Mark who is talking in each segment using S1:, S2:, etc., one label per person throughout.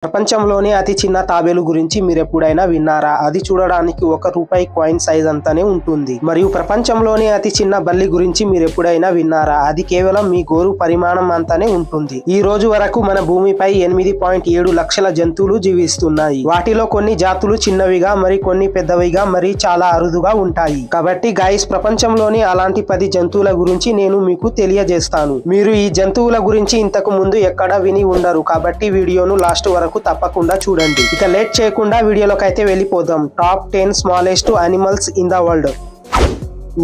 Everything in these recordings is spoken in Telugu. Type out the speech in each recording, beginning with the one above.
S1: ప్రపంచంలోనే అతి చిన్న తాబేలు గురించి మీరెప్పుడైనా విన్నారా? అది చూడడానికి ₹1 కాయిన్ సైజ్ అంతానే ఉంటుంది. మరియు ప్రపంచంలోనే అతి చిన్న బల్లి గురించి మీరెప్పుడైనా విన్నారా? అది కేవలం మీ గోరు పరిమాణం అంతానే ఉంటుంది. ఈ రోజు వరకు మన భూమిపై 8.7 లక్షల జంతువులు జీవిస్తున్నాయి. వాటిలో కొన్ని జాతులు చిన్నవిగా, మరి కొన్ని పెద్దవిగా, మరి చాలా అరుదుగా ఉంటాయి. కాబట్టి గైస్, ప్రపంచంలోని అలాంటి 10 జంతువుల గురించి నేను మీకు తెలియజేస్తాను. మీరు ఈ జంతువుల గురించి ఇంతకు ముందు ఎక్కడా విని ఉండరు. కాబట్టి వీడియోను లాస్ట్ వరకు తప్పకుండా చూడండి. ఇక లేట్ చేయకుండా వీడియోలోకి అయితే వెళ్ళిపోదాం. Top 10 smallest animals in the world.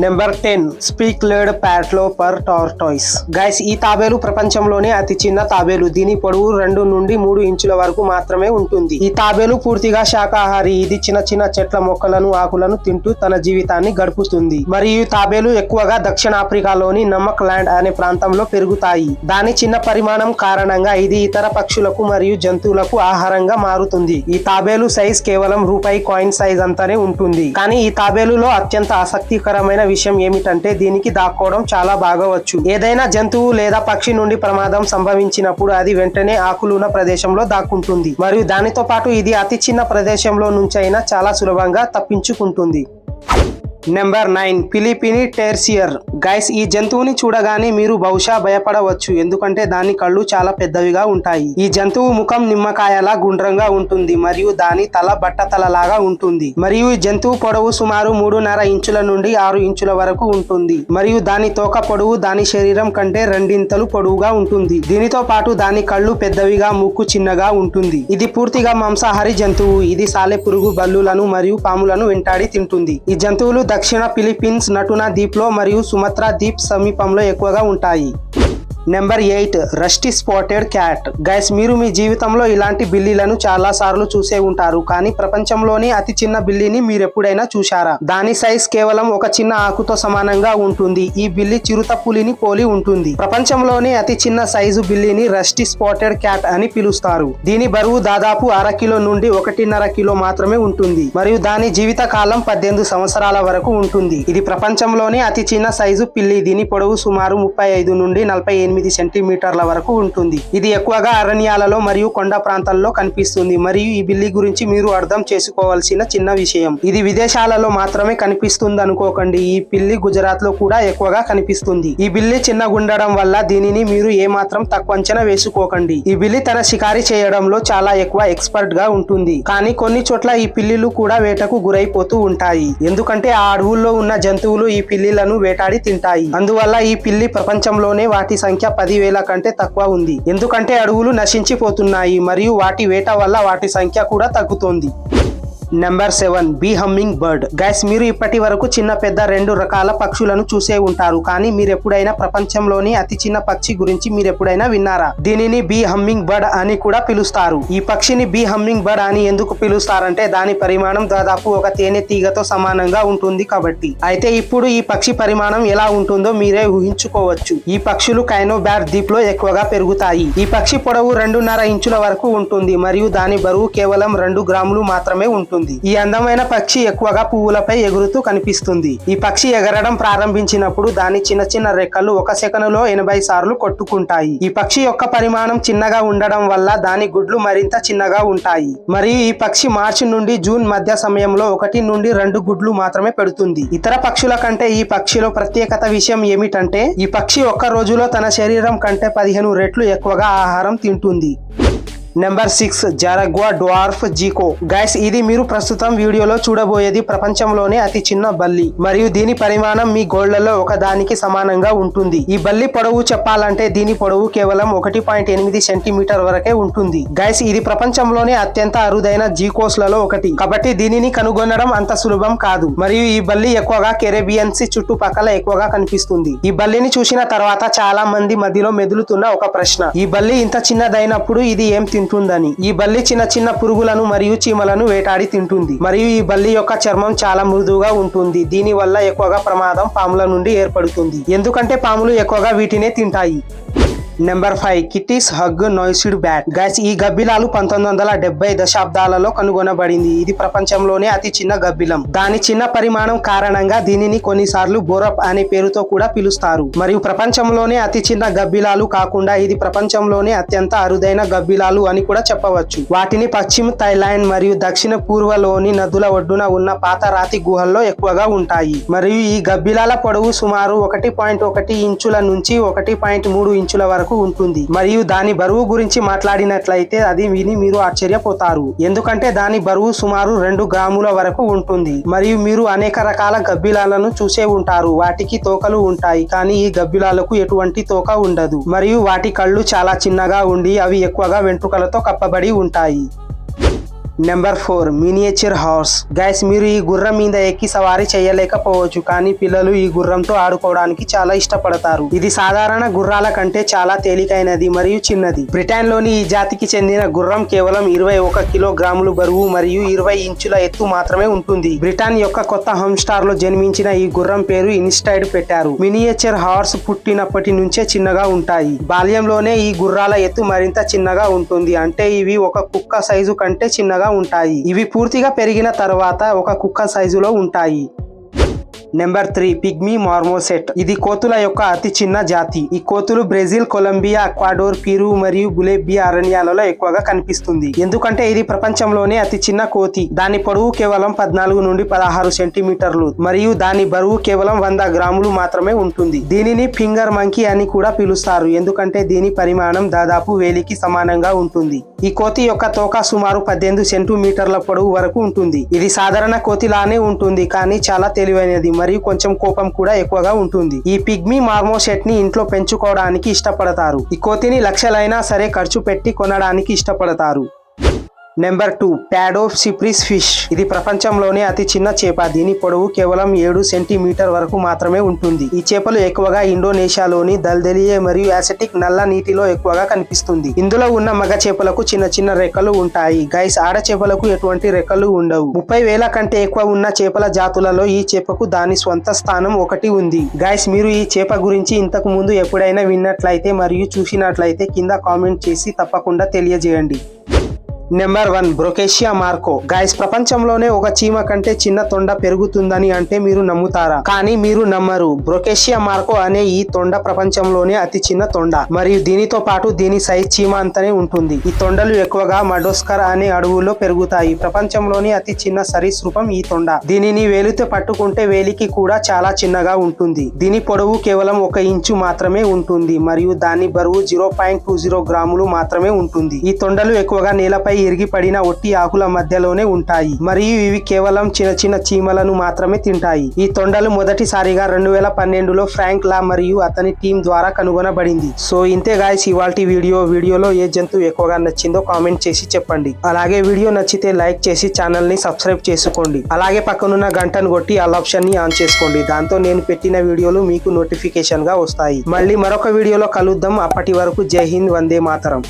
S1: Number 10 speckled padloper tortoise. Guys, ఈ తాబేలు ప్రపంచంలోనే అతి చిన్న తాబేలు. దీని పొడవు 2 నుండి 3 ఇంచుల వరకు మాత్రమే ఉంటుంది. ఈ తాబేలు పూర్తిగా శాకాహారి. ఇది చిన్న చిన్న చెట్ల మొక్కలను, ఆకులను తింటూ తన జీవితాన్ని గడుపుతుంది. మరియు ఈ తాబేలు ఎక్కువగా దక్షిణాఫ్రికాలోని నమక్ ల్యాండ్ అనే ప్రాంతంలో పెరుగుతాయి. దాని చిన్న పరిమాణం కారణంగా ఇది ఇతర పక్షులకు మరియు జంతువులకు ఆహారంగా మారుతుంది. ఈ తాబేలు సైజ్ కేవలం ₹1 కాయిన్ సైజ్ అంతానే ఉంటుంది. కానీ ఈ తాబేలులో అత్యంత ఆసక్తికరమైన విషయం ఏమిటంటే దీనికి దాక్కోవడం చాలా బాగా వచ్చు. ఏదైనా జంతువు లేదా పక్షి నుండి ప్రమాదం సంభవించినప్పుడు అది వెంటనే ఆకులున్న ప్రదేశంలో దాక్కుంటుంది. మరియు దానితో పాటు ఇది అతి చిన్న ప్రదేశంలో నుంచైనా చాలా సులభంగా తప్పించుకుంటుంది. నెంబర్ 9 ఫిలిపిని టెర్సియర్. గైస్, ఈ జంతువుని చూడగానే మీరు బహుశా భయపడవచ్చు, ఎందుకంటే దాని కళ్ళు చాలా పెద్దవిగా ఉంటాయి. ఈ జంతువు ముఖం నిమ్మకాయలా గుండ్రంగా ఉంటుంది మరియు దాని తల బట్టతలలాగా ఉంటుంది. మరియు ఈ జంతువు పొడవు సుమారు 3.5 ఇంచుల నుండి 6 ఇంచుల వరకు ఉంటుంది. మరియు దాని తోక పొడవు దాని శరీరం కంటే 2 ఇంతలు పొడవుగా ఉంటుంది. దీనితో పాటు దాని కళ్ళు పెద్దవిగా, ముక్కు చిన్నగా ఉంటుంది. ఇది పూర్తిగా మాంసాహారి జంతువు. ఇది సాలెపురుగు, బల్లులను మరియు పాములను వెంటాడి తింటుంది. ఈ జంతువులు దక్షిణ ఫిలిప్పీన్స్, నటునా ద్వీప్ లో మరియు సుమత్రా ద్వీప్ సమీపంలో ఎక్కువగా ఉంటాయి. Number 8 rusty spotted cat. Guys, మీరు మీ జీవితంలో ఇలాంటి బిల్లీలను చాలా సార్లు చూసే ఉంటారు. కానీ ప్రపంచంలోని అతి చిన్న బిల్లీని మీరెప్పుడైనా చూశారా? దాని సైజ్ కేవలం ఒక చిన్న ఆకుతో సమానంగా ఉంటుంది. ఈ బిల్లి చిరుత పులిని పోలి ఉంటుంది. ప్రపంచంలోని అతి చిన్న సైజు బిల్లీని రస్టీ స్పాటెడ్ క్యాట్ అని పిలుస్తారు. దీని బరువు దాదాపు 1/2 కిలో నుండి 1.5 కిలో మాత్రమే ఉంటుంది. మరియు దాని జీవిత కాలం 18 సంవత్సరాల వరకు ఉంటుంది. ఇది ప్రపంచంలోని అతి చిన్న సైజు పిల్లి. దీని పొడవు సుమారు 35 నుండి 48 సెంటీమీటర్ల వరకు ఉంటుంది. ఇది ఎక్కువగా అరణ్యాలలో మరియు కొండ ప్రాంతాల్లో కనిపిస్తుంది. మరియు ఈ బిల్లి గురించి మీరు అర్థం చేసుకోవాల్సిన చిన్న విషయం, ఇది విదేశాలలో మాత్రమే కనిపిస్తుంది అనుకోకండి. ఈ పిల్లి గుజరాత్ లో కూడా ఎక్కువగా కనిపిస్తుంది. ఈ బిల్లి చిన్నగుండడం వల్ల దీనిని మీరు ఏమాత్రం తక్కువ అంచనా వేసుకోకండి. ఈ బిల్లి తన షికారి చేయడంలో చాలా ఎక్కువ ఎక్స్పర్ట్ గా ఉంటుంది. కానీ కొన్ని చోట్ల ఈ పిల్లిలు కూడా వేటకు గురైపోతూ ఉంటాయి, ఎందుకంటే ఆ అడవుల్లో ఉన్న జంతువులు ఈ పిల్లిలను వేటాడి తింటాయి. అందువల్ల ఈ పిల్లి ప్రపంచంలోనే వాటి సంఖ్య 10,000 కంటే తక్కువ ఉంది, ఎందుకంటే అడవులు నశించిపోతున్నాయి మరియు వాటి వేట వల్ల వాటి సంఖ్య కూడా తగ్గుతోంది. Number 7 bee hummingbird. Guys, మీరు ఇప్పటి వరకు చిన్న పెద్ద 2 రకాల పక్షులను చూసే ఉంటారు. కానీ మీరు ఎప్పుడైనా ప్రపంచంలోని అతి చిన్న పక్షి గురించి మీరు ఎప్పుడైనా విన్నారా? దీనిని బీ హమ్మింగ్ బర్డ్ అని కూడా పిలుస్తారు. ఈ పక్షిని బీ హమ్మింగ్ బర్డ్ అని ఎందుకు పిలుస్తారంటే దాని పరిమాణం దాదాపు ఒక తేనె తీగతో సమానంగా ఉంటుంది కాబట్టి. అయితే ఇప్పుడు ఈ పక్షి పరిమాణం ఎలా ఉంటుందో మీరే ఊహించుకోవచ్చు. ఈ పక్షులు కైనోబార్ ద్వీప్ లో ఎక్కువగా పెరుగుతాయి. ఈ పక్షి పొడవు 2.5 ఇంచుల వరకు ఉంటుంది మరియు దాని బరువు కేవలం 2 గ్రాములు మాత్రమే ఉంటుంది. ఈ అందమైన పక్షి ఎక్కువగా పువ్వులపై ఎగురుతూ కనిపిస్తుంది. ఈ పక్షి ఎగరడం ప్రారంభించినప్పుడు దాని చిన్న చిన్న రెక్కలు 1 సెకనులో 80 సార్లు కొట్టుకుంటాయి. ఈ పక్షి యొక్క పరిమాణం చిన్నగా ఉండడం వల్ల దాని గుడ్లు మరింత చిన్నగా ఉంటాయి. మరియు ఈ పక్షి మార్చి నుండి జూన్ మధ్య సమయంలో 1 నుండి 2 గుడ్లు మాత్రమే పెడుతుంది. ఇతర పక్షుల కంటే ఈ పక్షిలో ప్రత్యేకత విషయం ఏమిటంటే ఈ పక్షి ఒక్క రోజులో తన శరీరం కంటే 15 రెట్లు ఎక్కువగా ఆహారం తింటుంది. Number 6 Jaragua dwarf gecko. Guys, ఇది మీరు ప్రస్తుతం వీడియోలో చూడబోయేది ప్రపంచంలోనే అతి చిన్న బల్లి మరియు దీని పరిమాణం మీ గోళ్లలో ఒకదానికి సమానంగా ఉంటుంది. ఈ బల్లి పొడవు చెప్పాలంటే దీని పొడవు కేవలం 1.8 సెంటీమీటర్ వరకే ఉంటుంది. గైస్, ఇది ప్రపంచంలోనే అత్యంత అరుదైన జీకోస్ లలో ఒకటి, కాబట్టి దీనిని కనుగొనడం అంత సులభం కాదు. మరియు ఈ బల్లి ఎక్కువగా కెరేబియన్ సీ చుట్టుపక్కల ఎక్కువగా కనిపిస్తుంది. ఈ బల్లిని చూసిన తర్వాత చాలా మంది మధ్యలో మెదులుతున్న ఒక ప్రశ్న, ఈ బల్లి ఇంత చిన్నదైనప్పుడు ఇది ఏం తింటుందని. ఈ బల్లి చిన్న చిన్న పురుగులను మరియు చీమలను వేటాడి తింటుంది. మరియు ఈ బల్లి యొక్క చర్మం చాలా మృదువుగా ఉంటుంది. దీని వల్ల ఎక్కువగా ప్రమాదం పాముల నుండి ఏర్పడుతుంది, ఎందుకంటే పాములు ఎక్కువగా వీటినే తింటాయి. Number 5 Kitti's hog nosed bat. Guys ఈ గబ్బిలాలు 1970 దశాబ్దాలలో కనుగొనబడింది. ఇది ప్రపంచంలోనే అతి చిన్న గబ్బిలం. దాని చిన్న పరిమాణం కారణంగా దీనిని కొన్నిసార్లు బోరప్ అనే పేరుతో కూడా పిలుస్తారు. మరియు ప్రపంచంలోనే అతి చిన్న గబ్బిలాలు కాకుండా ఇది ప్రపంచంలోనే అత్యంత అరుదైన గబ్బిలాలు అని కూడా చెప్పవచ్చు. వాటిని పశ్చిమ థాయిలాండ్ మరియు దక్షిణ పూర్వలోని నదుల ఒడ్డున ఉన్న పాత రాతి గుహల్లో ఎక్కువగా ఉంటాయి. మరియు ఈ గబ్బిలాల పొడవు సుమారు 1.1 ఇంచుల నుంచి 1.3 ఇంచుల వరకు ఉంటుంది. మరియు దాని బరువు గురించి మాట్లాడినట్లయితే అది విని మీరు ఆశ్చర్యపోతారు. ఎందుకంటే దాని బరువు సుమారు 2 గ్రాముల వరకు ఉంటుంది. మరియు మీరు అనేక రకాల గబ్బిలాలను చూసే ఉంటారు. వాటికి తోకలు ఉంటాయి, కానీ ఈ గబ్బిలాలకు ఎటువంటి తోక ఉండదు. మరియు వాటి కళ్ళు చాలా చిన్నగా ఉండి అవి ఎక్కువగా వెంట్రుకలతో కప్పబడి ఉంటాయి. Number 4 miniature horse. గైస్ మీరు ఈ గుర్రం మీద ఎక్కి సవారీ చేయలేకపోవచ్చు, కానీ పిల్లలు ఈ గుర్రంతో ఆడుకోవడానికి చాలా ఇష్టపడతారు. ఇది సాధారణ గుర్రాల కంటే చాలా తేలికైనది మరియు చిన్నది. బ్రిటన్ లోని ఈ జాతికి చెందిన గుర్రం కేవలం 21 కిలోగ్రాములు బరువు మరియు 20 ఇంచుల ఎత్తు మాత్రమే ఉంటుంది. బ్రిటన్ యొక్క కొత్త హోమ్స్టార్ లో జన్మించిన ఈ గుర్రం పేరు ఇన్స్టైడ్ పెట్టారు. మినియేచర్ హార్స్ పుట్టినప్పటి నుంచే చిన్నగా ఉంటాయి. బాల్యంలోనే ఈ గుర్రాల ఎత్తు మరింత చిన్నగా ఉంటుంది, అంటే ఇవి ఒక కుక్క సైజు కంటే చిన్నగా ఉంటాయి. ఇవి పూర్తిగా పెరిగిన తర్వాత ఒక కుక్క సైజులో ఉంటాయి. Number 3 pygmy marmoset. ఇది కోతుల యొక్క అతి చిన్న జాతి. ఈ కోతులు బ్రెజిల్, కొలంబియా, ఎక్వాడోర్, పెరు మరియు బొలివియా అరణ్యాలలో ఎక్కువగా కనిపిస్తుంది. ఎందుకంటే ఇది ప్రపంచంలోనే అతి చిన్న కోతి. దాని పొడవు కేవలం 14 నుండి 16 సెంటీమీటర్లు మరియు దాని బరువు కేవలం 100 గ్రాములు మాత్రమే ఉంటుంది. దీనిని ఫింగర్ మంకీ అని కూడా పిలుస్తారు, ఎందుకంటే దీని పరిమాణం దాదాపు వేలికి సమానంగా ఉంటుంది. ఈ కోతి యొక్క తోక సుమారు 18 సెంటీమీటర్ల పొడవు వరకు ఉంటుంది. ఇది సాధారణ కోతిలానే ఉంటుంది, కానీ చాలా తెలివైనది మరియు కొంచెం కోపం కూడా ఎక్కువగా ఉంటుంది. ఈ పిగ్మీ మార్మోసెట్ ని ఇంట్లో పెంచుకోవడానికి ఇష్టపడతారు. ఈ కోతిని లక్షలైనా సరే ఖర్చు పెట్టి కొనడానికి ఇష్టపడతారు. Number 2 Paedocypris fish. ఇది ప్రపంచంలోనే అతి చిన్న చేప. దీని పొడవు కేవలం 7 సెంటీమీటర్ వరకు మాత్రమే ఉంటుంది. ఈ చేపలు ఎక్కువగా ఇండోనేషియాలోని దల్దెలియే మరియు యాసిటిక్ నల్ల నీటిలో ఎక్కువగా కనిపిస్తుంది. ఇందులో ఉన్న మగ చేపలకు చిన్న చిన్న రెక్కలు ఉంటాయి. గైస్ ఆడ చేపలకు ఎటువంటి రెక్కలు ఉండవు. 30,000 కంటే ఎక్కువ ఉన్న చేపల జాతులలో ఈ చేపకు దాని స్వంత స్థానం ఒకటి ఉంది. గైస్ మీరు ఈ చేప గురించి ఇంతకు ముందు ఎప్పుడైనా విన్నట్లయితే మరియు చూసినట్లయితే కింద కామెంట్ చేసి తప్పకుండా తెలియజేయండి. Number 1 బ్రోకేషియా Marco. గైస్ ప్రపంచంలోనే ఒక చీమ కంటే చిన్న తొండ పెరుగుతుందని అంటే మీరు నమ్ముతారా? కానీ మీరు నమ్మరు. బ్రోకేషియా మార్కో అనే ఈ తొండ ప్రపంచంలోనే అతి చిన్న తొండ మరియు దీనితో పాటు దీని సైజ్ చీమ అంతనే ఉంటుంది. ఈ తొండలు ఎక్కువగా మడోస్కర్ అనే అడవుల్లో పెరుగుతాయి. ప్రపంచంలోని అతి చిన్న సరీసృపం ఈ తొండ. దీనిని వేలితో పట్టుకుంటే వేలికి కూడా చాలా చిన్నగా ఉంటుంది. దీని పొడవు కేవలం 1 ఇంచు మాత్రమే ఉంటుంది మరియు దాని బరువు 0.20 గ్రాములు మాత్రమే ఉంటుంది. ఈ తొండలు ఎక్కువగా నేలపై ఇరిగి పడిన ఒట్టి ఆకుల మధ్యలోనే ఉంటాయి మరియు ఇవి కేవలం చిన్న చిన్న చీమలను మాత్రమే తింటాయి. ఈ తొండలు మొదటిసారిగా 2012లో ఫ్రాంక్ లా మరియు అతని టీం ద్వారా కనుగొనబడింది. సో ఇంతే గాయ్స్ ఇవాల్టి వీడియోలో ఏ జంతువు ఎక్కువగా నచ్చిందో కామెంట్ చేసి చెప్పండి. అలాగే వీడియో నచ్చితే లైక్ చేసి ఛానల్ ని సబ్స్క్రైబ్ చేసుకోండి. అలాగే పక్కనున్న గంటను కొట్టి ఆల్ ఆప్షన్ ని ఆన్ చేసుకోండి. దాంతో నేను పెట్టిన వీడియోలు మీకు నోటిఫికేషన్ గా వస్తాయి. మళ్ళీ మరొక వీడియోలో కలుద్దాం. అప్పటి వరకు జై హింద్, వందే మాతరం.